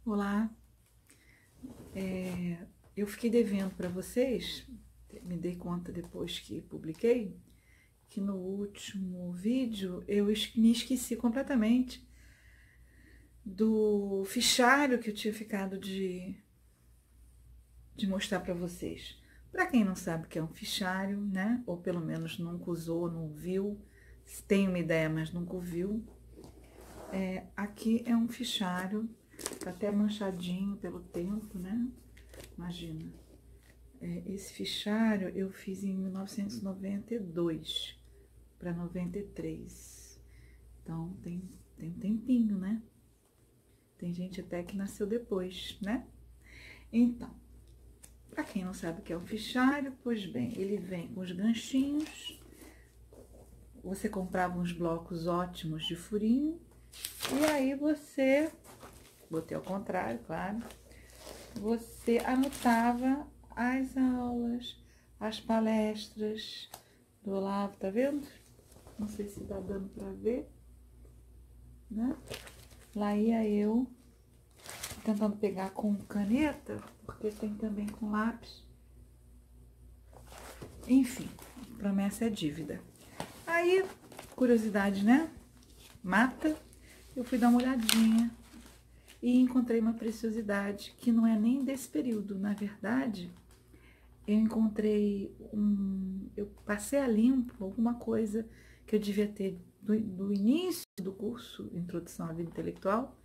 Olá, eu fiquei devendo para vocês, me dei conta depois que publiquei, que no último vídeo eu me esqueci completamente do fichário que eu tinha ficado de mostrar para vocês. Para quem não sabe o que é um fichário, né? Ou pelo menos nunca usou, não viu, tem uma ideia, mas nunca viu. Aqui é um fichário, tá até manchadinho pelo tempo, né? Imagina. Esse fichário eu fiz em 1992 para 93. Então tem um tempinho, né? Tem gente até que nasceu depois, né? Então, para quem não sabe o que é um fichário, pois bem, ele vem com os ganchinhos. Você comprava uns blocos ótimos de furinho e aí você, botei ao contrário, claro, você anotava as aulas, as palestras do Olavo, tá vendo? Não sei se tá dando pra ver, né? Lá ia eu tentando pegar com caneta, porque tem também com lápis. Enfim, promessa é dívida. Aí, curiosidade, né? Mata. Eu fui dar uma olhadinha e encontrei uma preciosidade que não é nem desse período. Na verdade, eu encontrei eu passei a limpo alguma coisa que eu devia ter do início do curso Introdução à Vida Intelectual,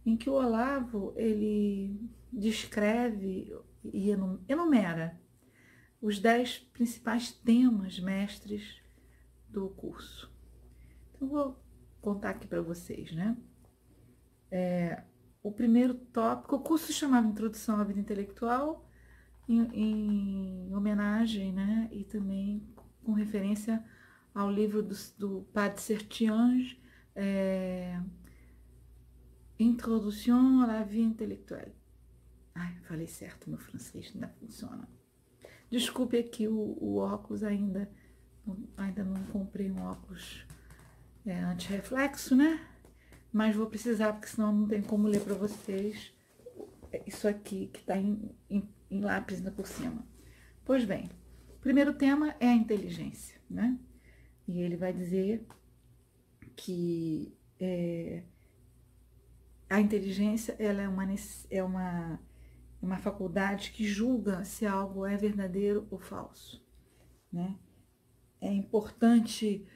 em que o Olavo, ele descreve e enumera os 10 principais temas mestres do curso. Então, vou contar aqui para vocês, né? O primeiro tópico, o curso se chamava Introdução à Vida Intelectual, em homenagem, né? E também com referência ao livro do Padre Sertiange, Introdução à Vie Intellectuelle. Ai, falei certo, meu francês ainda funciona. Desculpe aqui o óculos, ainda não comprei um óculos anti-reflexo, né? Mas vou precisar, porque senão não tem como ler para vocês isso aqui que está em lápis ainda por cima. Pois bem, o primeiro tema é a inteligência, né? E ele vai dizer que a inteligência ela é uma faculdade que julga se algo é verdadeiro ou falso, né? É importante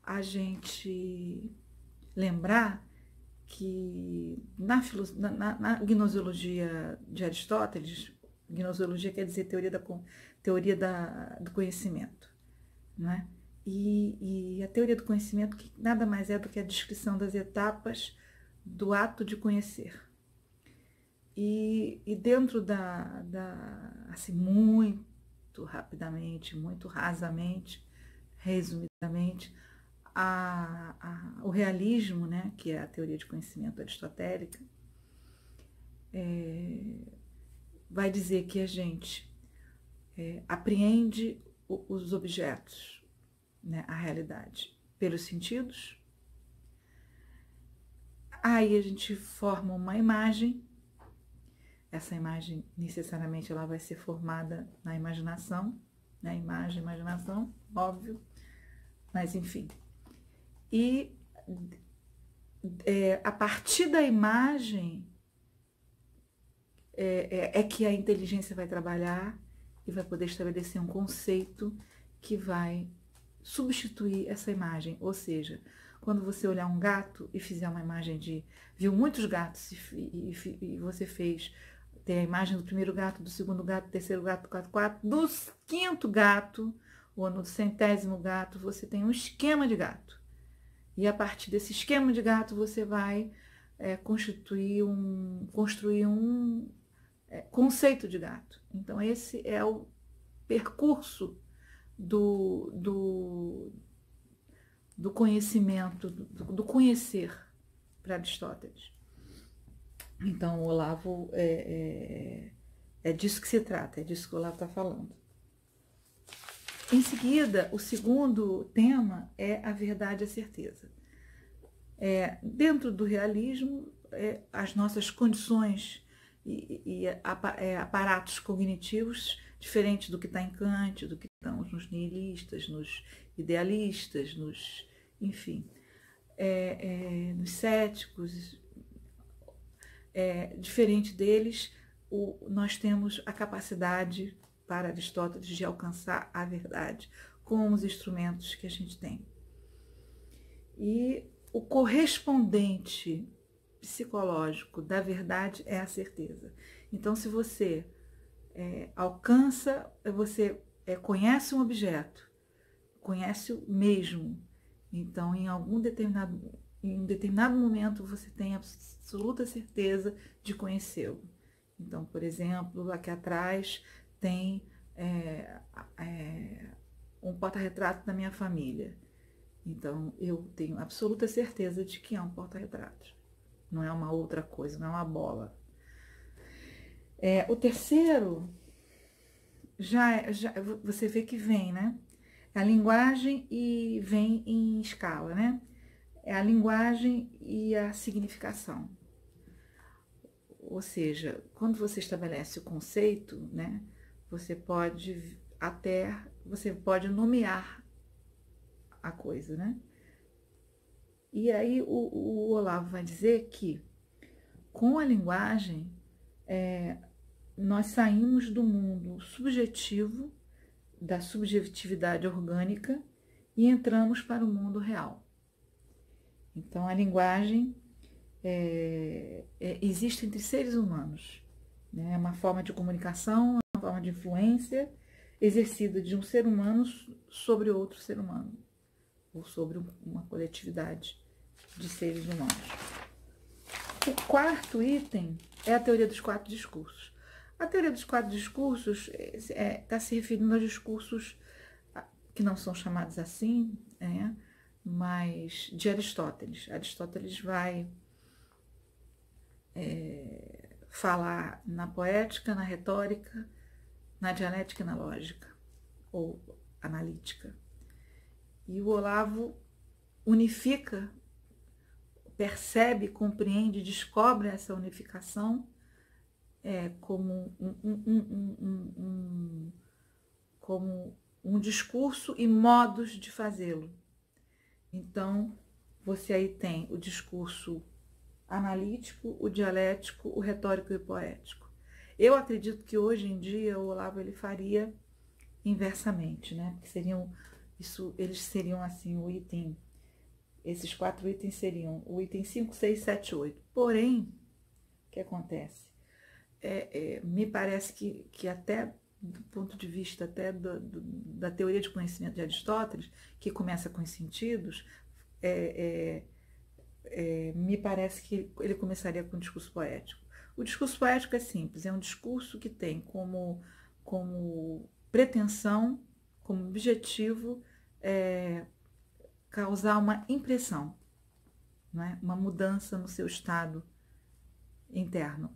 a gente lembrar que na gnoseologia de Aristóteles, gnoseologia quer dizer teoria do conhecimento, né? E a teoria do conhecimento que nada mais é do que a descrição das etapas do ato de conhecer. E dentro assim, muito rapidamente, muito rasamente, resumidamente, o realismo, né, que é a teoria de conhecimento aristotélica, vai dizer que a gente apreende os objetos, né, a realidade, pelos sentidos. Aí a gente forma uma imagem. Essa imagem, necessariamente, ela vai ser formada na imaginação, né? Imaginação, óbvio, mas enfim. E a partir da imagem que a inteligência vai trabalhar e vai poder estabelecer um conceito que vai substituir essa imagem. Ou seja, quando você olhar um gato e fizer uma imagem viu muitos gatos e você tem a imagem do primeiro gato, do segundo gato, do terceiro gato, do quarto, do quinto gato, ou no 100º gato, você tem um esquema de gato. E a partir desse esquema de gato, você vai construir um conceito de gato. Então, esse é o percurso do conhecimento, do conhecer para Aristóteles. Então, o Olavo é disso que se trata, é disso que o Olavo está falando. Em seguida, o segundo tema é a verdade e a certeza. Dentro do realismo, as nossas condições e aparatos cognitivos diferentes do que está em Kant, do que estão nos nihilistas, nos idealistas, enfim, nos céticos. Diferente deles, nós temos a capacidade, para Aristóteles, de alcançar a verdade com os instrumentos que a gente tem. E o correspondente psicológico da verdade é a certeza. Então, se você você conhece um objeto, conhece o mesmo, então em um determinado momento você tem absoluta certeza de conhecê-lo. Então, por exemplo, aqui atrás tem um porta-retrato da minha família. Então, eu tenho absoluta certeza de que é um porta-retrato. Não é uma outra coisa, não é uma bola. O terceiro, já você vê que vem, né? É a linguagem e vem em escala, né? É a linguagem e a significação. Ou seja, quando você estabelece o conceito, né? Você pode nomear a coisa, né? E aí o Olavo vai dizer que com a linguagem nós saímos do mundo subjetivo, da subjetividade orgânica, e entramos para o mundo real. Então a linguagem existe entre seres humanos, né? É uma forma de comunicação, uma forma de influência exercida de um ser humano sobre outro ser humano, ou sobre uma coletividade de seres humanos. O quarto item é a teoria dos quatro discursos. A teoria dos quatro discursos está se referindo aos discursos que não são chamados assim, mas de Aristóteles. Aristóteles vai falar na poética, na retórica, na dialética e na lógica, ou analítica. E o Olavo unifica, percebe, compreende, descobre essa unificação como um discurso e modos de fazê-lo. Então, você aí tem o discurso analítico, o dialético, o retórico e o poético. Eu acredito que hoje em dia o Olavo ele faria inversamente, né? Porque eles seriam assim o item. Esses 4 itens seriam o item 5, 6, 7, 8. Porém, o que acontece? Me parece que até do ponto de vista até da teoria de conhecimento de Aristóteles, que começa com os sentidos, me parece que ele começaria com o discurso poético. O discurso poético é simples, é um discurso que tem como pretensão, como objetivo, causar uma impressão, não é? Uma mudança no seu estado interno.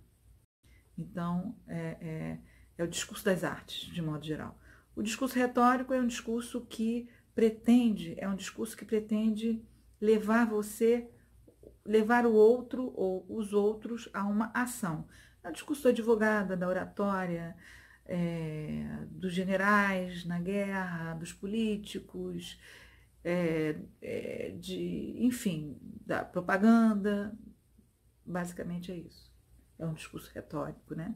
Então, é o discurso das artes, de modo geral. O discurso retórico é um discurso que pretende levar o outro ou os outros a uma ação. É o discurso do advogado, da oratória, dos generais na guerra, dos políticos, enfim, da propaganda. Basicamente é isso. É um discurso retórico, né?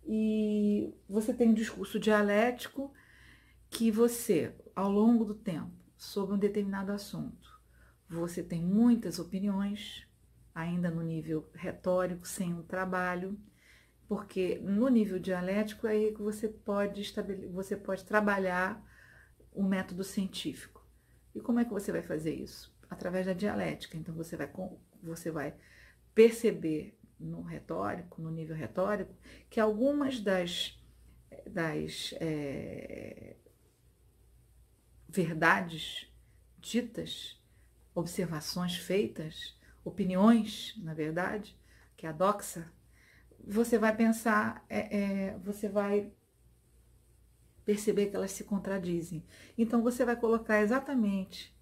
E você tem um discurso dialético que você, ao longo do tempo, sobre um determinado assunto, você tem muitas opiniões, ainda no nível retórico, sem um trabalho, porque no nível dialético é aí que você pode trabalhar o método científico. E como é que você vai fazer isso? Através da dialética. Então você vai perceber no nível retórico, que algumas das verdades ditas, observações feitas, opiniões, na verdade, que é a doxa, você vai pensar, você vai perceber que elas se contradizem. Então você vai colocar exatamente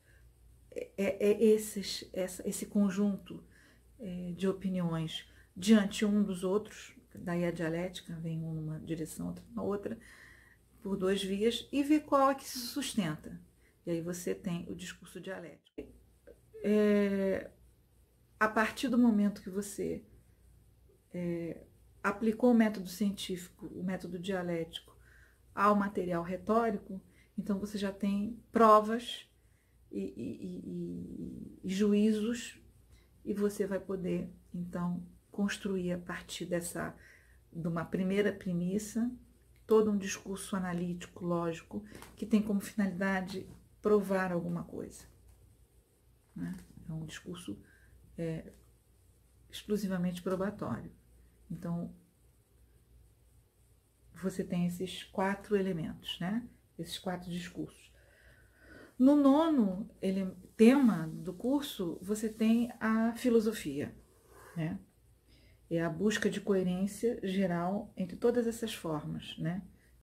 esse conjunto de opiniões diante um dos outros, daí a dialética, vem um numa direção, outro na outra, por duas vias, e ver qual é que se sustenta. E aí você tem o discurso dialético. A partir do momento que você aplicou o método científico, o método dialético, ao material retórico, então você já tem provas e juízos, e você vai poder, então, construir a partir de uma primeira premissa, todo um discurso analítico, lógico, que tem como finalidade provar alguma coisa. Né? É um discurso exclusivamente probatório. Então, você tem esses 4 elementos, né? Esses 4 discursos. No nono tema do curso, você tem a filosofia, né? É a busca de coerência geral entre todas essas formas, né?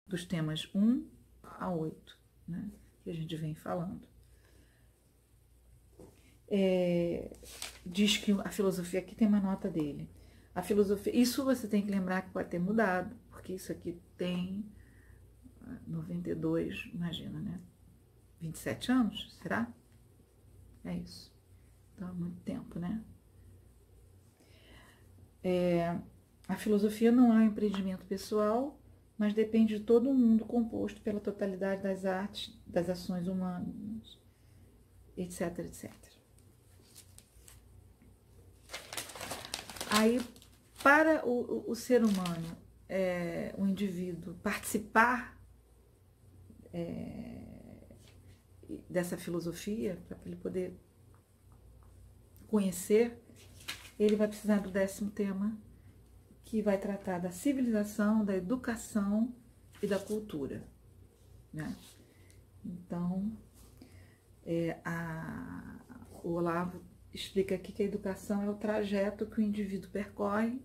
Dos temas 1 a 8, né? Que a gente vem falando. Diz que a filosofia, aqui tem uma nota dele. A filosofia, isso você tem que lembrar que pode ter mudado, porque isso aqui tem 92, imagina, né? 27 anos, será? É isso. Então, há muito tempo, né? A filosofia não é um empreendimento pessoal, mas depende de todo um mundo composto pela totalidade das artes, das ações humanas, etc, etc. Aí, para o ser humano, o indivíduo, participar dessa filosofia, para ele poder conhecer, ele vai precisar do 10º tema, que vai tratar da civilização, da educação e da cultura. Né? Então, o Olavo explica aqui que a educação é o trajeto que o indivíduo percorre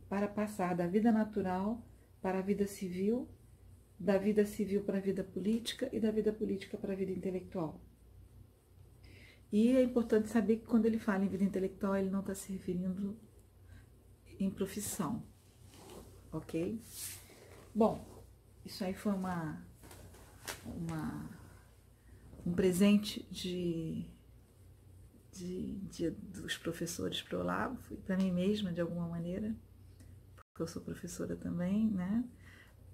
para passar da vida natural para a vida civil, da vida civil para a vida política e da vida política para a vida intelectual. E é importante saber que quando ele fala em vida intelectual, ele não está se referindo em profissão, ok? Bom, isso aí foi um presente dos professores para o Olavo, para mim mesma, de alguma maneira, porque eu sou professora também, né?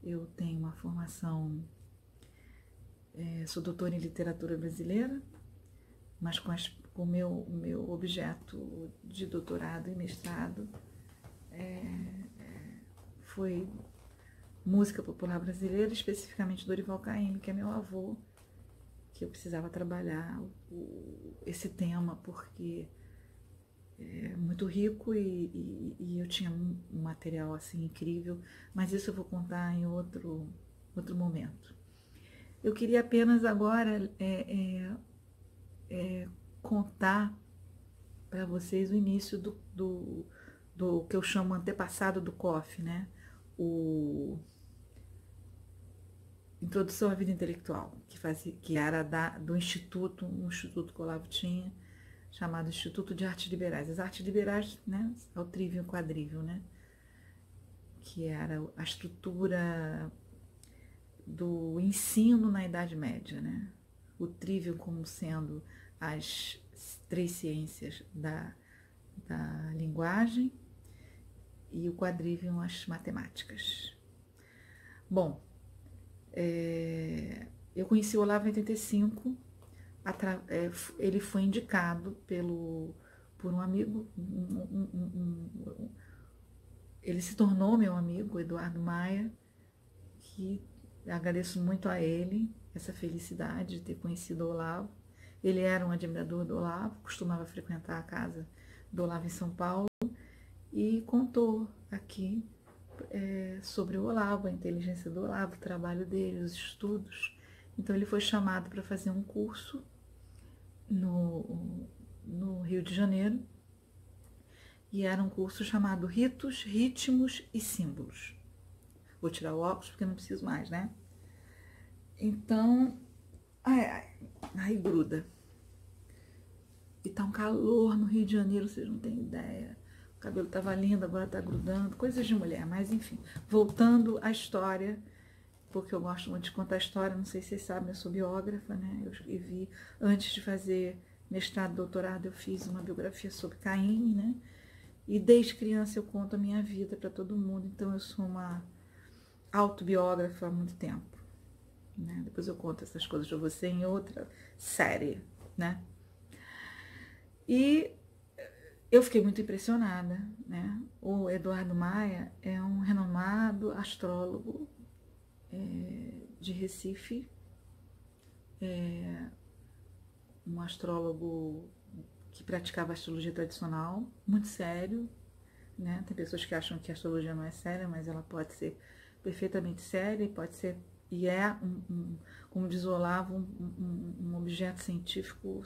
Eu tenho uma formação, sou doutora em literatura brasileira, mas com o meu objeto de doutorado e mestrado foi música popular brasileira, especificamente Dorival Caymmi, que é meu avô, que eu precisava trabalhar esse tema, porque é muito rico e eu tinha um material assim incrível, mas isso eu vou contar em outro momento. Eu queria apenas agora contar para vocês o início do que eu chamo antepassado do COF, né? Introdução à Vida Intelectual, que era do Instituto, um instituto que o Olavo tinha, chamado Instituto de Artes Liberais. As artes liberais, né, é o trívio e o quadrívio, né, que era a estrutura do ensino na Idade Média, né, o trívio como sendo as 3 ciências da linguagem e o quadrívio as matemáticas. Bom, eu conheci o Olavo em 85, ele foi indicado por um amigo, ele se tornou meu amigo, Eduardo Maia, que agradeço muito a ele, essa felicidade de ter conhecido o Olavo. Ele era um admirador do Olavo, costumava frequentar a casa do Olavo em São Paulo, e contou aqui sobre o Olavo, a inteligência do Olavo, o trabalho dele, os estudos. Então ele foi chamado para fazer um curso no Rio de Janeiro, e era um curso chamado Ritos, Ritmos e Símbolos. Vou tirar o óculos porque não preciso mais, né? Então, ai, gruda. E tá um calor no Rio de Janeiro, vocês não têm ideia. O cabelo tava lindo, agora tá grudando, coisas de mulher, mas enfim. Voltando à história, porque eu gosto muito de contar história, não sei se vocês sabem, eu sou biógrafa, né? Eu escrevi, antes de fazer mestrado, doutorado, eu fiz uma biografia sobre Caine, né? E desde criança eu conto a minha vida para todo mundo, então eu sou uma autobiógrafa há muito tempo, né? Depois eu conto essas coisas para você em outra série, né? E eu fiquei muito impressionada, né? O Eduardo Maia é um renomado astrólogo de Recife, um astrólogo que praticava astrologia tradicional, muito sério, né? Tem pessoas que acham que a astrologia não é séria, mas ela pode ser perfeitamente séria e pode ser, e é, como diz o Olavo, um objeto científico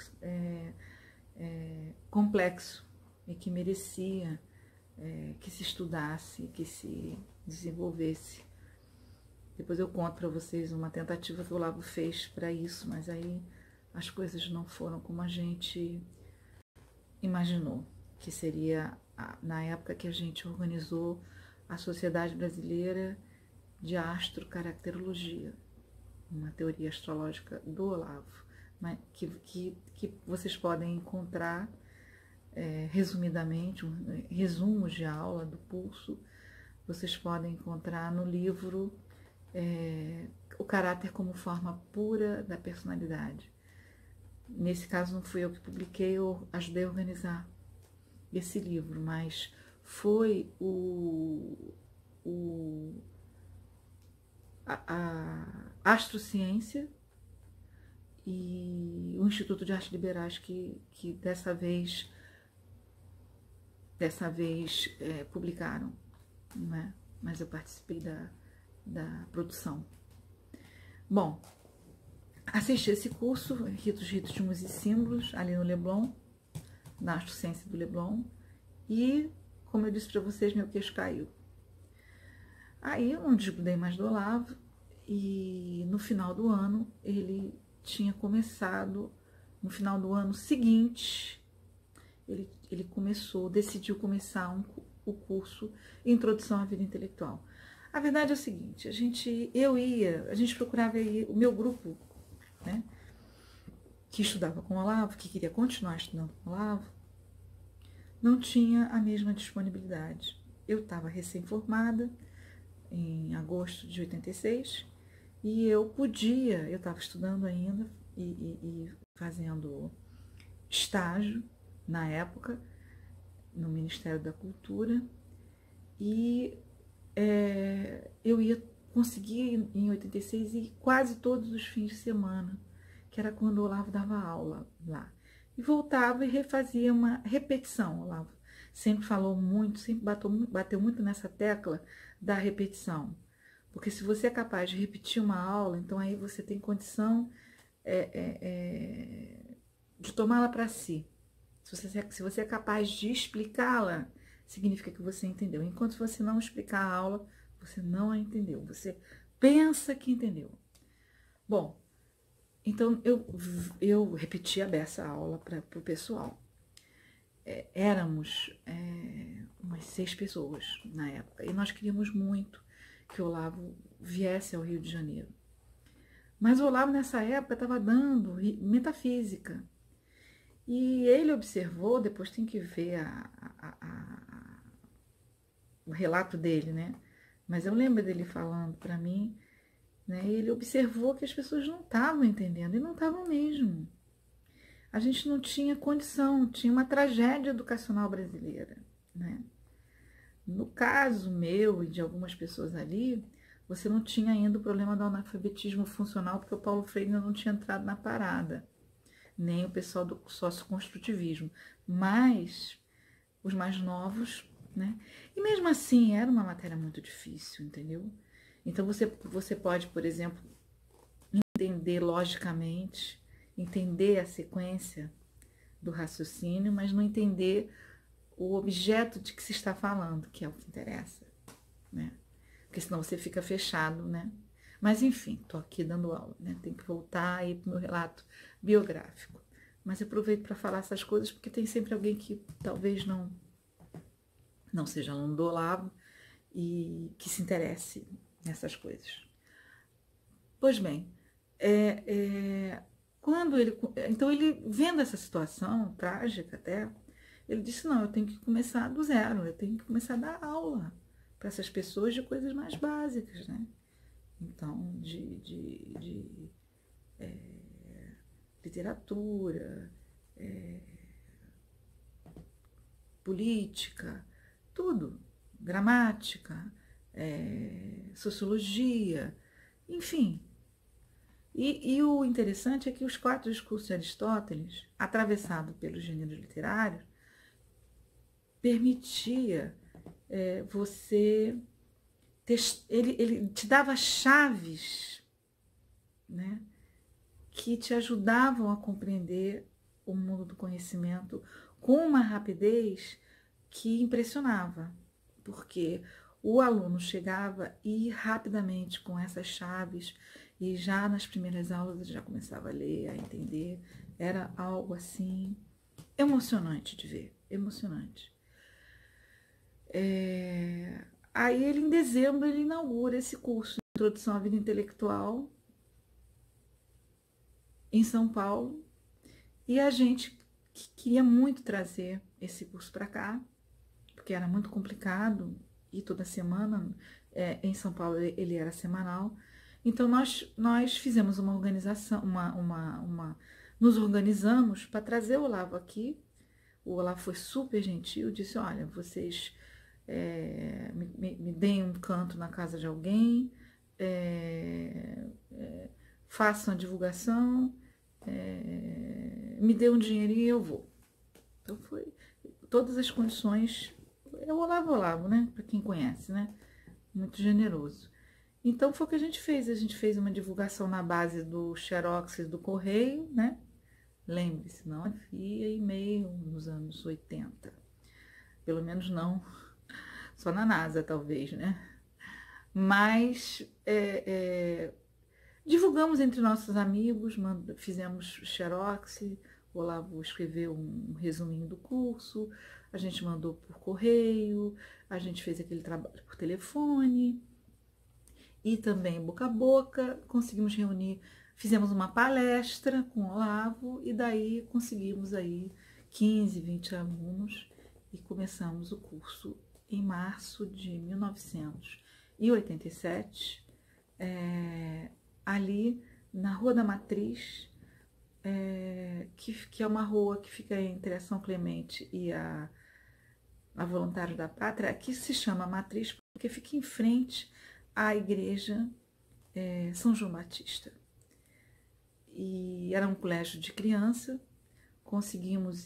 complexo e que merecia que se estudasse, que se desenvolvesse. Depois eu conto para vocês uma tentativa que o Olavo fez para isso, mas aí as coisas não foram como a gente imaginou, que seria na época que a gente organizou a Sociedade Brasileira de Astrocaracterologia, uma teoria astrológica do Olavo, que vocês podem encontrar resumidamente, resumos de aula do Pulso, vocês podem encontrar no livro O Caráter como Forma Pura da Personalidade. Nesse caso não fui eu que publiquei, eu ajudei a organizar esse livro, mas foi a Astrociência e o Instituto de Artes Liberais que dessa vez publicaram, não é? Mas eu participei da produção. Bom, assisti esse curso, Ritos, Ritmos e Símbolos, ali no Leblon, na Astrociência do Leblon, e, como eu disse para vocês, meu queixo caiu. Aí eu não desgrudei mais do Olavo, e no final do ano, ele tinha começado, no final do ano seguinte, ele decidiu começar o curso Introdução à Vida Intelectual. A verdade é o seguinte, a gente procurava ir, o meu grupo, né, que estudava com o Olavo, que queria continuar estudando com o Olavo, não tinha a mesma disponibilidade. Eu estava recém-formada, em agosto de 86, e eu estava estudando ainda e fazendo estágio na época no Ministério da Cultura, e eu ia conseguir em 86 ir quase todos os fins de semana, que era quando o Olavo dava aula lá. E voltava e refazia uma repetição. O Olavo sempre falou muito, sempre bateu muito nessa tecla da repetição. Porque se você é capaz de repetir uma aula, então aí você tem condição de tomá-la para si. Se você é capaz de explicá-la, significa que você entendeu. Enquanto você não explicar a aula, você não a entendeu. Você pensa que entendeu. Bom, então eu repeti a beça aula para o pessoal. Éramos umas 6 pessoas na época. E nós queríamos muito que o Olavo viesse ao Rio de Janeiro. Mas o Olavo, nessa época, estava dando metafísica. E ele observou, depois tem que ver o relato dele, né? Mas eu lembro dele falando para mim, né? Ele observou que as pessoas não estavam entendendo, e não estavam mesmo. A gente não tinha condição, tinha uma tragédia educacional brasileira, né? No caso meu e de algumas pessoas ali, você não tinha ainda o problema do analfabetismo funcional, porque o Paulo Freire ainda não tinha entrado na parada, nem o pessoal do socioconstrutivismo, mas os mais novos, né? E mesmo assim, era uma matéria muito difícil, entendeu? Então você pode, por exemplo, entender logicamente, entender a sequência do raciocínio, mas não entender o objeto de que se está falando, que é o que interessa, né? Porque senão você fica fechado, né? Mas enfim, tô aqui dando aula, né? Tem que voltar aí pro meu relato biográfico. mas eu aproveito para falar essas coisas porque tem sempre alguém que talvez não seja aluno do Olavo e que se interesse nessas coisas. Pois bem, então ele vendo essa situação trágica até, ele disse, não, eu tenho que começar do zero, eu tenho que começar a dar aula para essas pessoas de coisas mais básicas, né? Então, de literatura, política, tudo, gramática, sociologia, enfim. E o interessante é que os 4 discursos de Aristóteles, atravessado pelos gêneros literários, permitia você ele te dava chaves, né, que te ajudavam a compreender o mundo do conhecimento com uma rapidez que impressionava, porque o aluno chegava e rapidamente com essas chaves, e já nas primeiras aulas ele já começava a ler, a entender. Era algo assim emocionante de ver, emocionante. Aí ele, em dezembro, ele inaugura esse curso de Introdução à Vida Intelectual em São Paulo, e a gente queria muito trazer esse curso para cá, porque era muito complicado, e toda semana, em São Paulo ele era semanal. Então nós fizemos uma organização, nos organizamos para trazer o Olavo aqui. O Olavo foi super gentil, disse, olha, vocês me deem um canto na casa de alguém, façam a divulgação, me dê um dinheirinho e eu vou. Então foi todas as condições, é o Olavo, né? Para quem conhece, né? Muito generoso. Então foi o que a gente fez uma divulgação na base do Xerox do Correio, né? Lembre-se, não havia e-mail nos anos 80. Pelo menos não, só na NASA talvez, né? Mas divulgamos entre nossos amigos, fizemos Xerox, o Olavo escreveu um resuminho do curso, a gente mandou por correio, a gente fez aquele trabalho por telefone e também boca a boca, conseguimos reunir, fizemos uma palestra com o Olavo e daí conseguimos aí 15, 20 alunos e começamos o curso em março de 1987, ali na Rua da Matriz, que é uma rua que fica entre a São Clemente e a Voluntários da Pátria, que se chama Matriz porque fica em frente à igreja São João Batista. E era um colégio de criança, conseguimos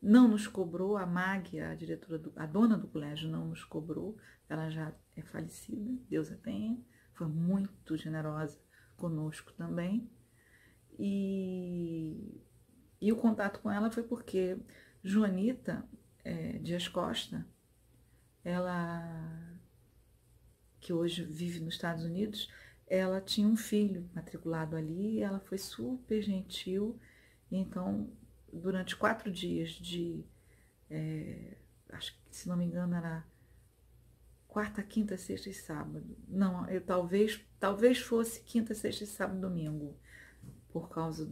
não nos cobrou, a Mag, a diretora, a dona do colégio não nos cobrou, ela já é falecida, Deus a tenha, foi muito generosa conosco também. E o contato com ela foi porque Joanita Dias Costa, ela que hoje vive nos Estados Unidos, ela tinha um filho matriculado ali, ela foi super gentil, então durante 4 dias acho que se não me engano era quarta, quinta, sexta e sábado, não, talvez fosse quinta, sexta e sábado, domingo, por causa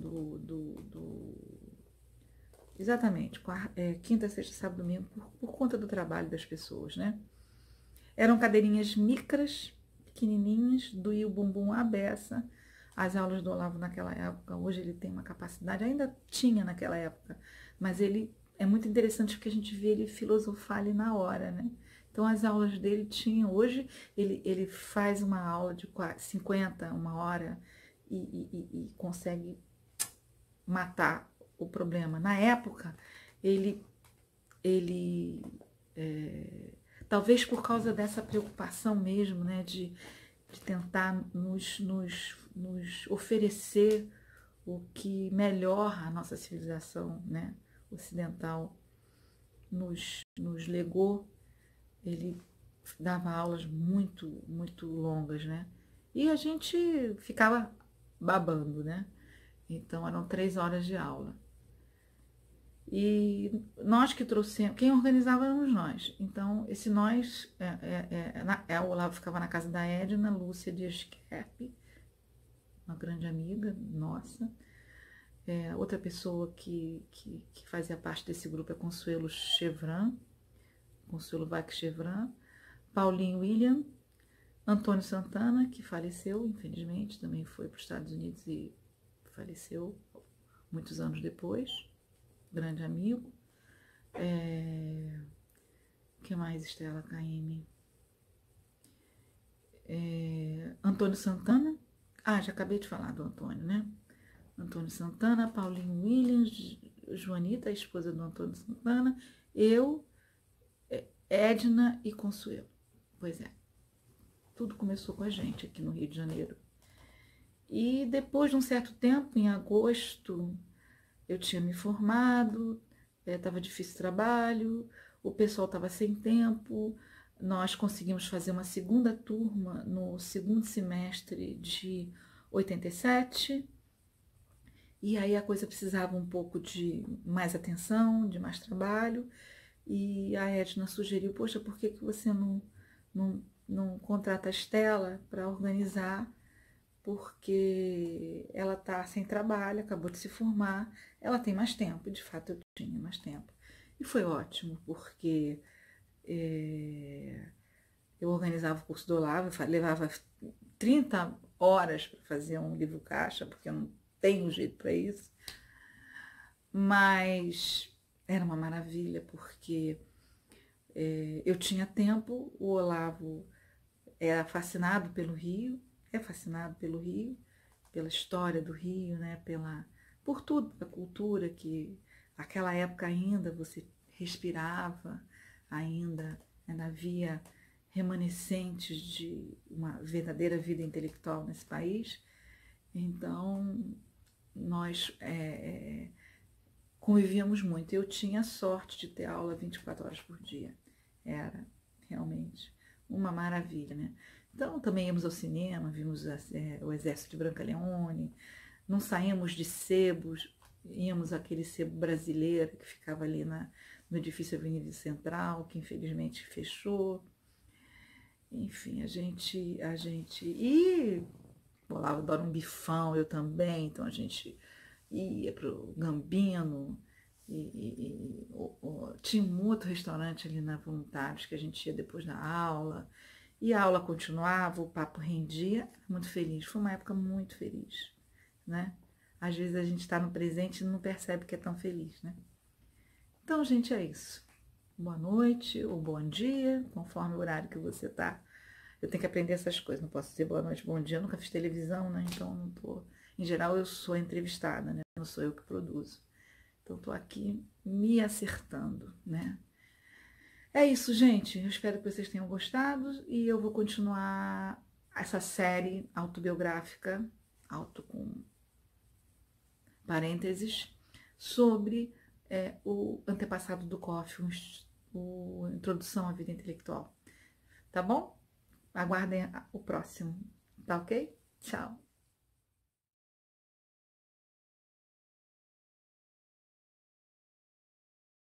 exatamente, quinta, sexta, sábado, domingo, por conta do trabalho das pessoas, né? Eram cadeirinhas micras, pequenininhas, doía o bumbum à beça. As aulas do Olavo naquela época, hoje ele tem uma capacidade, ainda tinha naquela época, mas ele é muito interessante porque a gente vê ele filosofar ali na hora, né? Então as aulas dele tinham, hoje ele faz uma aula de 50, uma hora e consegue matar o problema. Na época, talvez por causa dessa preocupação mesmo, né, de tentar nos oferecer o que melhor a nossa civilização, né, ocidental nos legou, ele dava aulas muito, muito longas, né, e a gente ficava babando, né. Então eram 3 horas de aula. E nós que trouxemos, quem organizava éramos nós. Então, esse nós, o Olavo ficava na casa da Edna Lúcia de Esquerpe, uma grande amiga nossa. Outra pessoa que fazia parte desse grupo é Consuelo Chevran, Consuelo Vac Chevran, Paulinho William, Antônio Santana, que faleceu, infelizmente, também foi para os Estados Unidos e faleceu muitos anos depois, grande amigo. Que mais, Estela Caymmi? Antônio Santana, já acabei de falar do Antônio, né? Antônio Santana, Paulinho Williams, Joanita, a esposa do Antônio Santana, eu, Edna e Consuelo. Pois é, tudo começou com a gente aqui no Rio de Janeiro. E depois de um certo tempo, em agosto, eu tinha me formado, estava difícil o trabalho, o pessoal estava sem tempo, nós conseguimos fazer uma segunda turma no segundo semestre de 87, e aí a coisa precisava um pouco de mais atenção, de mais trabalho, e a Edna sugeriu, poxa, por que você não contrata a Estela para organizar, porque ela está sem trabalho, acabou de se formar, ela tem mais tempo, de fato eu tinha mais tempo. E foi ótimo, porque eu organizava o curso do Olavo, levava 30 horas para fazer um livro caixa, porque eu não tenho jeito para isso, mas era uma maravilha, porque eu tinha tempo, o Olavo era fascinado pelo Rio, é fascinado pelo Rio, pela história do Rio, né? Por tudo, pela cultura que naquela época ainda você respirava, ainda havia remanescentes de uma verdadeira vida intelectual nesse país. Então, nós convivíamos muito. Eu tinha sorte de ter aula 24 horas por dia. Era realmente uma maravilha, né? Então, também íamos ao cinema, vimos o Exército de Branca Leone, não saímos de sebos, íamos àquele sebo brasileiro que ficava ali no edifício Avenida Central, que infelizmente fechou. Enfim, a gente... E o Olavo adora um bifão, eu também, então a gente ia pro Gambino, tinha um outro restaurante ali na Voluntários que a gente ia depois da aula, e a aula continuava, o papo rendia, muito feliz, foi uma época muito feliz, né? Às vezes a gente está no presente e não percebe que é tão feliz, né? Então, gente, é isso. Boa noite ou bom dia, conforme o horário que você tá. Eu tenho que aprender essas coisas, não posso dizer boa noite, bom dia, eu nunca fiz televisão, né? Então não tô... Em geral eu sou entrevistada, né? Não sou eu que produzo. Então tô aqui me acertando, né? É isso, gente. Eu espero que vocês tenham gostado e eu vou continuar essa série autobiográfica, auto com parênteses, sobre o antepassado do Kofi, o Introdução à Vida Intelectual. Tá bom? Aguardem o próximo, tá ok? Tchau!